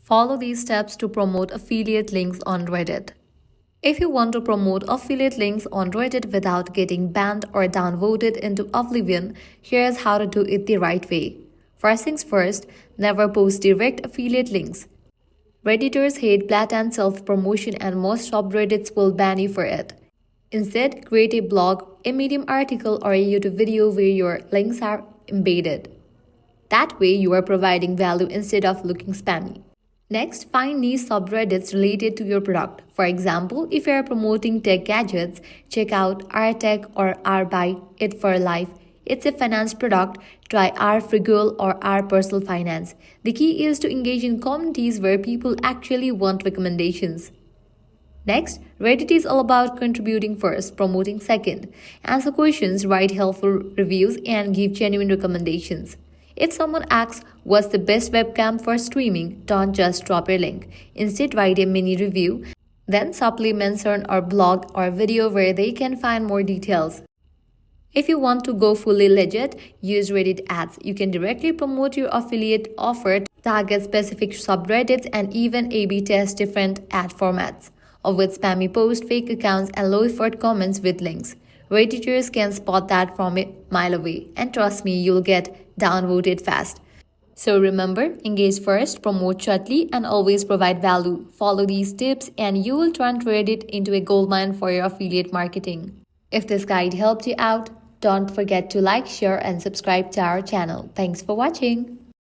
Follow these steps to promote affiliate links on Reddit. If you want to promote affiliate links on Reddit without getting banned or downvoted into oblivion, here's how to do it the right way. First things first, never post direct affiliate links. Redditors hate blatant self-promotion and most subreddits will ban you for it. Instead, create a blog, a Medium article, or a YouTube video where your links are embedded. That way, you are providing value instead of looking spammy. Next, find niche subreddits related to your product. For example, if you are promoting tech gadgets, check out R-Tech or R-Buy It for Life. It's a finance product. Try R-Frugal or R-Personal Finance. The key is to engage in communities where people actually want recommendations. Next, Reddit is all about contributing first, promoting second. Answer questions, write helpful reviews, and give genuine recommendations. If someone asks what's the best webcam for streaming, don't just drop your link. Instead, write a mini review, then subtly mention or blog or video where they can find more details. If you want to go fully legit, use Reddit ads. You can directly promote your affiliate offer, target specific subreddits, and even A/B test different ad formats. Avoid spammy posts, fake accounts, and low-effort comments with links. Redditors can spot that from a mile away, and trust me, you'll get downvoted fast. So remember, engage first, promote subtly, and always provide value. Follow these tips, and you will turn Reddit into a goldmine for your affiliate marketing. If this guide helped you out, don't forget to like, share, and subscribe to our channel. Thanks for watching.